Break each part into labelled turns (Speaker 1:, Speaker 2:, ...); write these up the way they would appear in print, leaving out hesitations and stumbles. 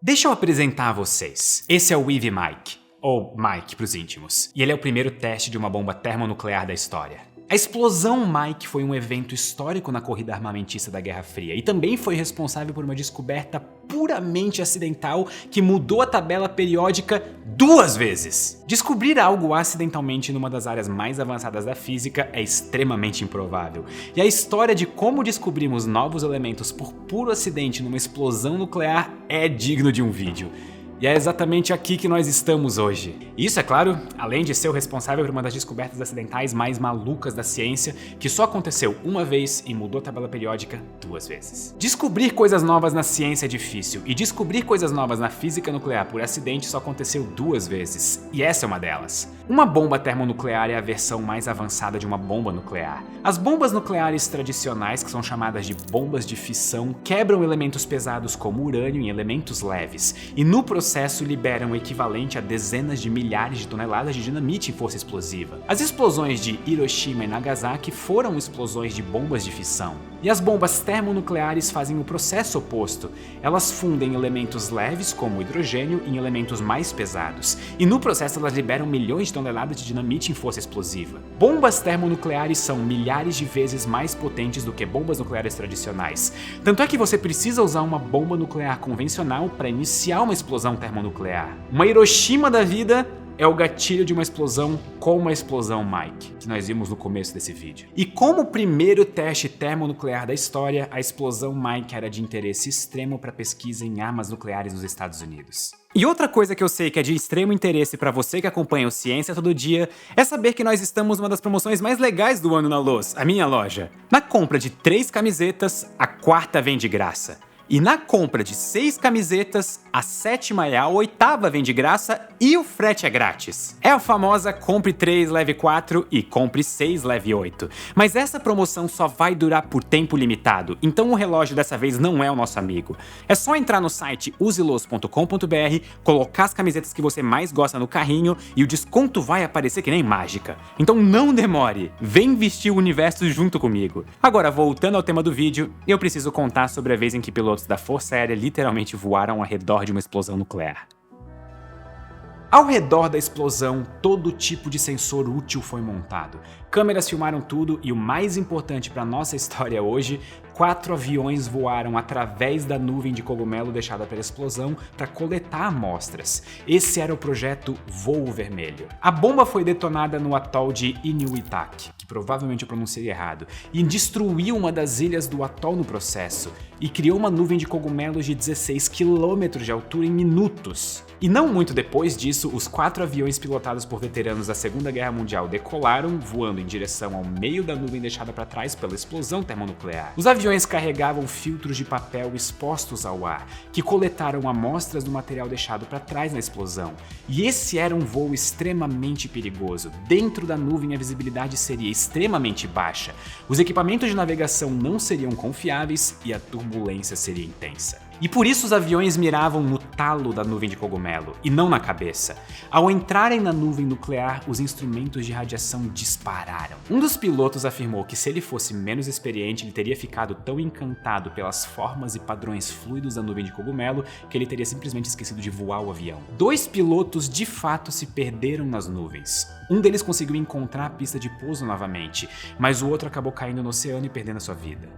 Speaker 1: Deixa eu apresentar a vocês. Esse é o Ivy Mike, ou Mike pros íntimos, e ele é o primeiro teste de uma bomba termonuclear da história. A explosão Mike foi um evento histórico na corrida armamentista da Guerra Fria e também foi responsável por uma descoberta puramente acidental que mudou a tabela periódica 2 vezes. Descobrir algo acidentalmente numa das áreas mais avançadas da física é extremamente improvável, e a história de como descobrimos novos elementos por puro acidente numa explosão nuclear é digno de um vídeo. E é exatamente aqui que nós estamos hoje. Isso, é claro, além de ser o responsável por uma das descobertas acidentais mais malucas da ciência, que só aconteceu uma vez e mudou a tabela periódica 2 vezes. Descobrir coisas novas na ciência é difícil, e descobrir coisas novas na física nuclear por acidente só aconteceu 2 vezes, e essa é uma delas. Uma bomba termonuclear é a versão mais avançada de uma bomba nuclear. As bombas nucleares tradicionais, que são chamadas de bombas de fissão, quebram elementos pesados como urânio em elementos leves, e no processo liberam o equivalente a dezenas de milhares de toneladas de dinamite em força explosiva. As explosões de Hiroshima e Nagasaki foram explosões de bombas de fissão. E as bombas termonucleares fazem o processo oposto. Elas fundem elementos leves, como o hidrogênio, em elementos mais pesados. E no processo elas liberam milhões de toneladas de dinamite em força explosiva. Bombas termonucleares são milhares de vezes mais potentes do que bombas nucleares tradicionais. Tanto é que você precisa usar uma bomba nuclear convencional para iniciar uma explosão termonuclear. Uma Hiroshima da vida é o gatilho de uma explosão como a explosão Mike, que nós vimos no começo desse vídeo. E como o primeiro teste termonuclear da história, a explosão Mike era de interesse extremo para pesquisa em armas nucleares nos Estados Unidos. E outra coisa que eu sei que é de extremo interesse para você que acompanha o Ciência Todo Dia é saber que nós estamos numa das promoções mais legais do ano na Lowe's, a minha loja. Na compra de 3 camisetas, a 4ª vem de graça. E na compra de 6 camisetas, a 7ª e a 8ª vem de graça e o frete é grátis. É a famosa compre 3, leve 4 e compre 6, leve 8. Mas essa promoção só vai durar por tempo limitado, então o relógio dessa vez não é o nosso amigo. É só entrar no site uselos.com.br, colocar as camisetas que você mais gosta no carrinho e o desconto vai aparecer que nem mágica. Então não demore, vem vestir o universo junto comigo. Agora, voltando ao tema do vídeo, eu preciso contar sobre a vez em que pilotos da Força Aérea literalmente voaram ao redor de uma explosão nuclear. Ao redor da explosão, todo tipo de sensor útil foi montado. Câmeras filmaram tudo e o mais importante para nossa história hoje, 4 aviões voaram através da nuvem de cogumelo deixada pela explosão para coletar amostras. Esse era o projeto Voo Vermelho. A bomba foi detonada no atol de Inuitak, que provavelmente eu pronunciei errado, e destruiu uma das ilhas do atol no processo, e criou uma nuvem de cogumelos de 16 km de altura em minutos. E não muito depois disso, os 4 aviões pilotados por veteranos da Segunda Guerra Mundial decolaram, voando em direção ao meio da nuvem deixada para trás pela explosão termonuclear. Os aviões carregavam filtros de papel expostos ao ar, que coletaram amostras do material deixado para trás na explosão. E esse era um voo extremamente perigoso. Dentro da nuvem a visibilidade seria extremamente baixa, os equipamentos de navegação não seriam confiáveis e a turbulência seria intensa. E por isso os aviões miravam no talo da nuvem de cogumelo, e não na cabeça. Ao entrarem na nuvem nuclear, os instrumentos de radiação dispararam. Um dos pilotos afirmou que se ele fosse menos experiente, ele teria ficado tão encantado pelas formas e padrões fluidos da nuvem de cogumelo que ele teria simplesmente esquecido de voar o avião. 2 pilotos de fato se perderam nas nuvens. Um deles conseguiu encontrar a pista de pouso novamente, mas o outro acabou caindo no oceano e perdendo a sua vida.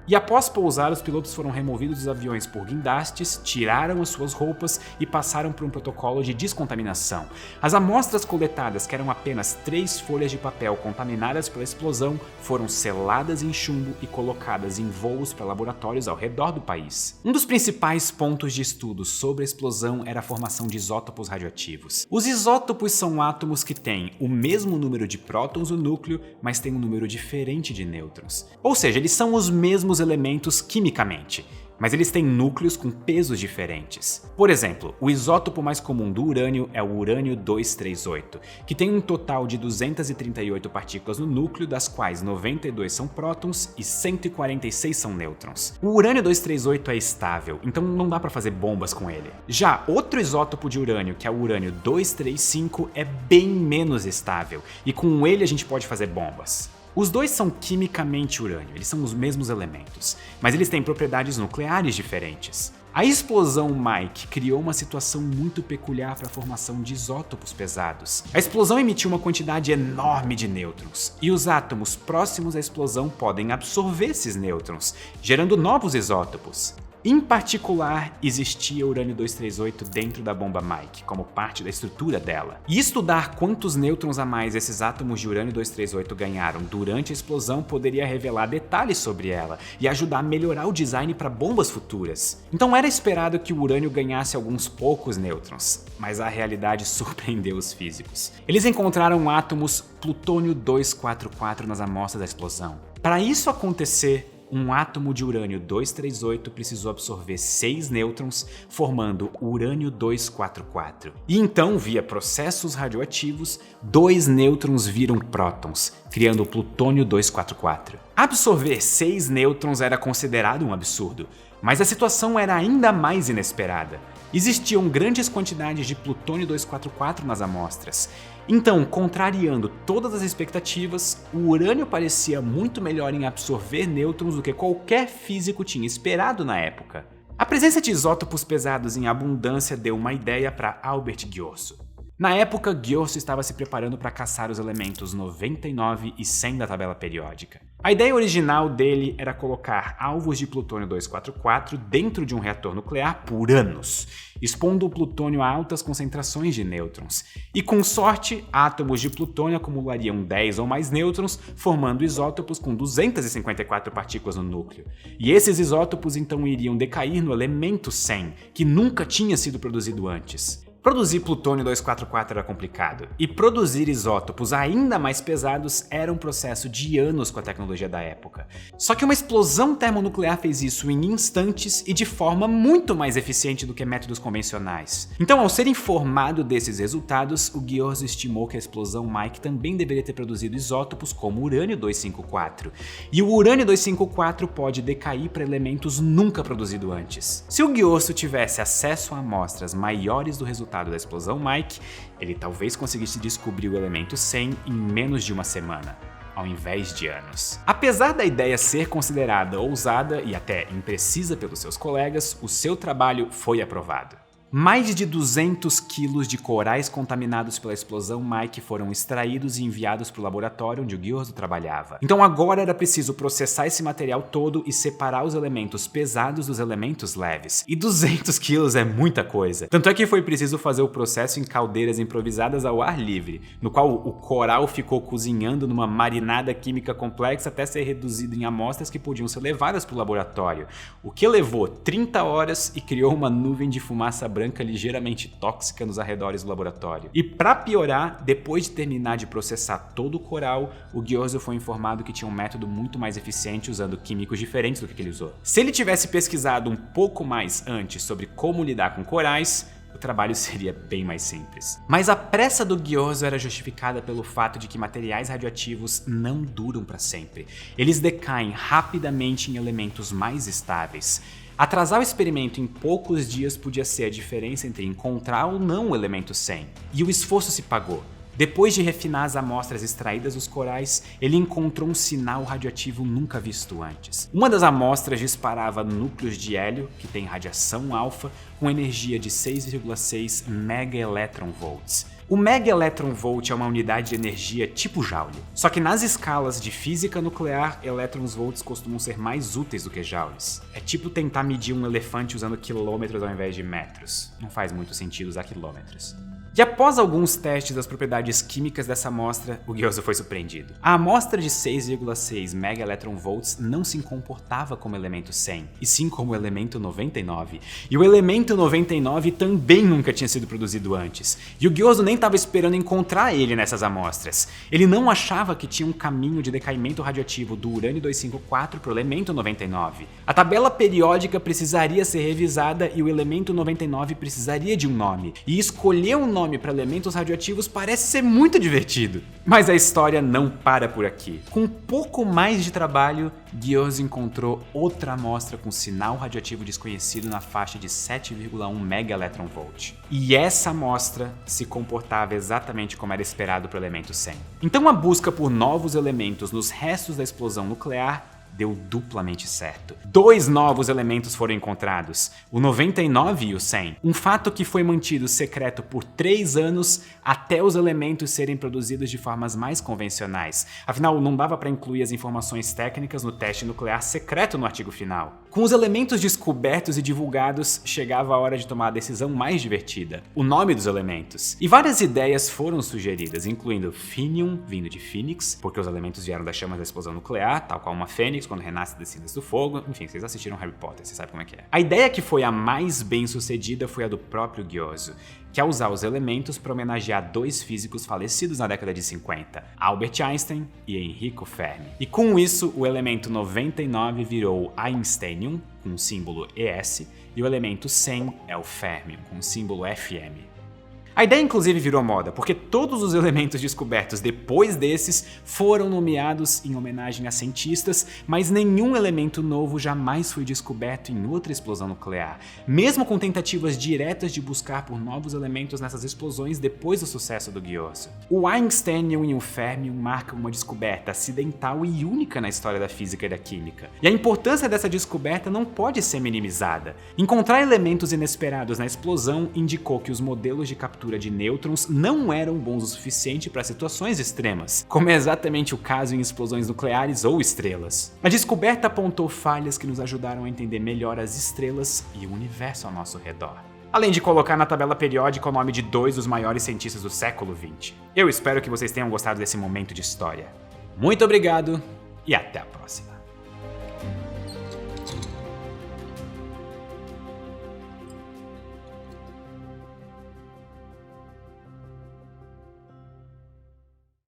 Speaker 1: E após pousar, os pilotos foram removidos dos aviões por guindastes, tiraram as suas roupas e passaram por um protocolo de descontaminação. As amostras coletadas, que eram apenas 3 folhas de papel contaminadas pela explosão, foram seladas em chumbo e colocadas em voos para laboratórios ao redor do país. Um dos principais pontos de estudo sobre a explosão era a formação de isótopos radioativos. Os isótopos são átomos que têm o mesmo número de prótons no núcleo, mas têm um número diferente de nêutrons. Ou seja, eles são os mesmos elementos quimicamente, mas eles têm núcleos com pesos diferentes. Por exemplo, o isótopo mais comum do urânio é o urânio 238, que tem um total de 238 partículas no núcleo, das quais 92 são prótons e 146 são nêutrons. O urânio 238 é estável, então não dá para fazer bombas com ele. Já outro isótopo de urânio, que é o urânio 235, é bem menos estável, e com ele a gente pode fazer bombas. Os dois são quimicamente urânio, eles são os mesmos elementos, mas eles têm propriedades nucleares diferentes. A explosão Mike criou uma situação muito peculiar para a formação de isótopos pesados. A explosão emitiu uma quantidade enorme de nêutrons, e os átomos próximos à explosão podem absorver esses nêutrons, gerando novos isótopos. Em particular, existia urânio-238 dentro da bomba Mike, como parte da estrutura dela. E estudar quantos nêutrons a mais esses átomos de urânio-238 ganharam durante a explosão poderia revelar detalhes sobre ela e ajudar a melhorar o design para bombas futuras. Então era esperado que o urânio ganhasse alguns poucos nêutrons, mas a realidade surpreendeu os físicos. Eles encontraram átomos plutônio-244 nas amostras da explosão. Para isso acontecer, um átomo de urânio-238 precisou absorver 6 nêutrons, formando urânio-244. E então, via processos radioativos, 2 nêutrons viram prótons, criando o plutônio-244. Absorver 6 nêutrons era considerado um absurdo, mas a situação era ainda mais inesperada. Existiam grandes quantidades de plutônio-244 nas amostras. Então, contrariando todas as expectativas, o urânio parecia muito melhor em absorver nêutrons do que qualquer físico tinha esperado na época. A presença de isótopos pesados em abundância deu uma ideia para Albert Ghiorso. Na época, Ghiorso estava se preparando para caçar os elementos 99 e 100 da tabela periódica. A ideia original dele era colocar alvos de plutônio-244 dentro de um reator nuclear por anos, expondo o plutônio a altas concentrações de nêutrons. E com sorte, átomos de plutônio acumulariam 10 ou mais nêutrons, formando isótopos com 254 partículas no núcleo. E esses isótopos então iriam decair no elemento 100, que nunca tinha sido produzido antes. Produzir plutônio-244 era complicado, e produzir isótopos ainda mais pesados era um processo de anos com a tecnologia da época. Só que uma explosão termonuclear fez isso em instantes e de forma muito mais eficiente do que métodos convencionais. Então, ao ser informado desses resultados, o Ghiorso estimou que a explosão Mike também deveria ter produzido isótopos como urânio-254. E o urânio-254 pode decair para elementos nunca produzidos antes. Se o Ghiorso tivesse acesso a amostras maiores do resultado da explosão Mike, ele talvez conseguisse descobrir o elemento 100 em menos de uma semana, ao invés de anos. Apesar da ideia ser considerada ousada e até imprecisa pelos seus colegas, o seu trabalho foi aprovado. Mais de 200 quilos de corais contaminados pela explosão Mike foram extraídos e enviados para o laboratório onde o Ghiorso trabalhava. Então agora era preciso processar esse material todo e separar os elementos pesados dos elementos leves. E 200 quilos é muita coisa. Tanto é que foi preciso fazer o processo em caldeiras improvisadas ao ar livre, no qual o coral ficou cozinhando numa marinada química complexa até ser reduzido em amostras que podiam ser levadas para o laboratório, o que levou 30 horas e criou uma nuvem de fumaça branca ligeiramente tóxica nos arredores do laboratório. E para piorar, depois de terminar de processar todo o coral, o Ghiorso foi informado que tinha um método muito mais eficiente usando químicos diferentes do que ele usou. Se ele tivesse pesquisado um pouco mais antes sobre como lidar com corais, o trabalho seria bem mais simples. Mas a pressa do Ghiorso era justificada pelo fato de que materiais radioativos não duram para sempre. Eles decaem rapidamente em elementos mais estáveis. Atrasar o experimento em poucos dias podia ser a diferença entre encontrar ou não o elemento 100. E o esforço se pagou. Depois de refinar as amostras extraídas dos corais, ele encontrou um sinal radioativo nunca visto antes. Uma das amostras disparava núcleos de hélio, que tem radiação alfa, com energia de 6,6 megaelectronvolts. O megaelectronvolt é uma unidade de energia tipo Joule. Só que nas escalas de física nuclear, electronvolts costumam ser mais úteis do que joules. É tipo tentar medir um elefante usando quilômetros ao invés de metros. Não faz muito sentido usar quilômetros. E após alguns testes das propriedades químicas dessa amostra, o Ghiorso foi surpreendido. A amostra de 6,6 megaelectronvolts não se comportava como elemento 100, e sim como elemento 99. E o elemento 99 também nunca tinha sido produzido antes. E o Ghiorso nem estava esperando encontrar ele nessas amostras. Ele não achava que tinha um caminho de decaimento radioativo do urânio-254 para o elemento 99. A tabela periódica precisaria ser revisada e o elemento 99 precisaria de um nome. E escolher um nome para elementos radioativos parece ser muito divertido. Mas a história não para por aqui. Com um pouco mais de trabalho, Ghiorso encontrou outra amostra com sinal radioativo desconhecido na faixa de 7,1 megaelectronvolt. E essa amostra se comportava exatamente como era esperado para o elemento 100. Então a busca por novos elementos nos restos da explosão nuclear deu duplamente certo. 2 novos elementos foram encontrados, o 99 e o 100, um fato que foi mantido secreto por 3 anos até os elementos serem produzidos de formas mais convencionais. Afinal, não dava para incluir as informações técnicas no teste nuclear secreto no artigo final. Com os elementos descobertos e divulgados, chegava a hora de tomar a decisão mais divertida: o nome dos elementos. E várias ideias foram sugeridas, incluindo Finium, vindo de Fênix, porque os elementos vieram das chamas da explosão nuclear, tal qual uma fênix quando renasce das cinzas do fogo. Enfim, vocês assistiram Harry Potter, vocês sabem como é que é. A ideia que foi a mais bem sucedida foi a do próprio Gyozo, que é usar os elementos para homenagear 2 físicos falecidos na década de 50, Albert Einstein e Enrico Fermi. E com isso, o elemento 99 virou Einsteinium, com o símbolo ES, e o elemento 100 é o Fermium, com o símbolo FM. A ideia inclusive virou moda, porque todos os elementos descobertos depois desses foram nomeados em homenagem a cientistas, mas nenhum elemento novo jamais foi descoberto em outra explosão nuclear, mesmo com tentativas diretas de buscar por novos elementos nessas explosões depois do sucesso do Gyozo. O Einsteinium e o Fermium marcam uma descoberta acidental e única na história da física e da química, e a importância dessa descoberta não pode ser minimizada. Encontrar elementos inesperados na explosão indicou que os modelos de captura de nêutrons não eram bons o suficiente para situações extremas, como é exatamente o caso em explosões nucleares ou estrelas. A descoberta apontou falhas que nos ajudaram a entender melhor as estrelas e o universo ao nosso redor, além de colocar na tabela periódica o nome de 2 dos maiores cientistas do século XX. Eu espero que vocês tenham gostado desse momento de história. Muito obrigado e até a próxima!